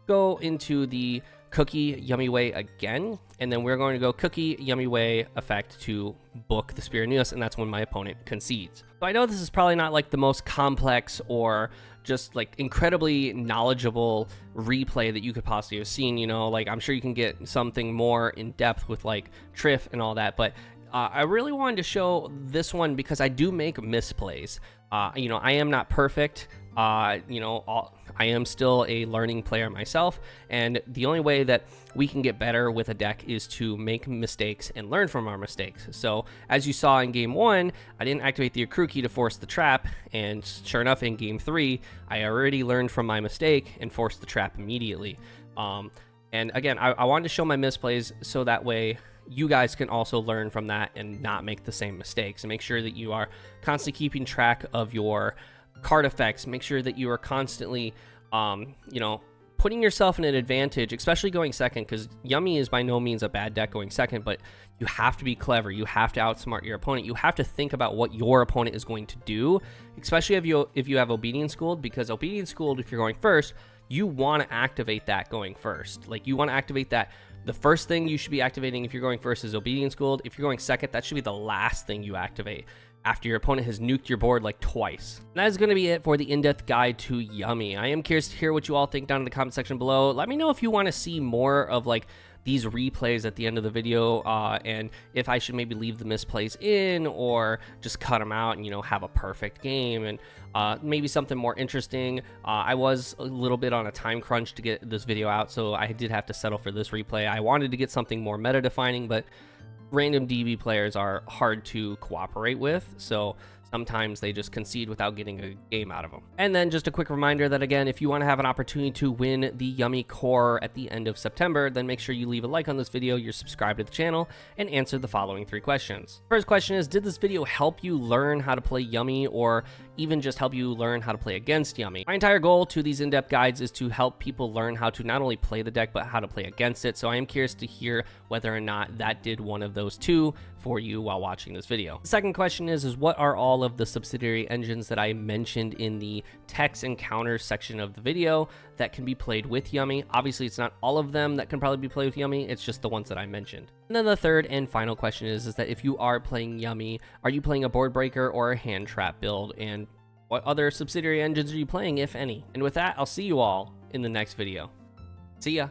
[SPEAKER 1] Go into the Cookie Yummy Way again. And then we're going to go Cookie Yummy Way effect to book the Spirit of Neos. And that's when my opponent concedes. So I know this is probably not like the most complex or just like incredibly knowledgeable replay that you could possibly have seen, you know, like I'm sure you can get something more in depth with like Trif and all that, but I really wanted to show this one because I do make misplays. You know, I am not perfect. You know, I am still a learning player myself, and the only way that we can get better with a deck is to make mistakes and learn from our mistakes. So as you saw in game 1, I didn't activate the Akruki to force the trap, and sure enough in game 3, I already learned from my mistake and forced the trap immediately. And again, I wanted to show my misplays so that way you guys can also learn from that and not make the same mistakes, and make sure that you are constantly keeping track of your card effects. Make sure that you are constantly, you know, putting yourself in an advantage, especially going second, because Yummy is by no means a bad deck going second, but you have to be clever. You have to outsmart your opponent. You have to think about what your opponent is going to do, especially if you have Obedience Schooled, because Obedience Schooled, if you're going first, you want to activate that going first. Like, you want to activate that. The first thing you should be activating if you're going first is Obedience Gold. If you're going second, that should be the last thing you activate after your opponent has nuked your board like twice. And that is going to be it for the in-depth guide to Yummy. I am curious to hear what you all think down in the comment section below. Let me know if you want to see more of like these replays at the end of the video, and if I should maybe leave the misplays in or just cut them out and, you know, have a perfect game, and maybe something more interesting. I was a little bit on a time crunch to get this video out, so I did have to settle for this replay. I wanted to get something more meta defining, but random DB players are hard to cooperate with, so sometimes they just concede without getting a game out of them. And then just a quick reminder that, again, if you want to have an opportunity to win the Yummy Core at the end of September, then make sure you leave a like on this video, you're subscribed to the channel, and answer the following 3 questions. First question is, did this video help you learn how to play Yummy, or even just help you learn how to play against Yummy? My entire goal to these in-depth guides is to help people learn how to not only play the deck, but how to play against it. So I am curious to hear whether or not that did one of those 2 for you while watching this video. The second question is what are all of the subsidiary engines that I mentioned in the text and counters section of the video that can be played with Yummy? Obviously, it's not all of them that can probably be played with Yummy, it's just the ones that I mentioned. And then the third and final question is that if you are playing Yummy, are you playing a board breaker or a hand trap build? And what other subsidiary engines are you playing, if any? And with that, I'll see you all in the next video. See ya!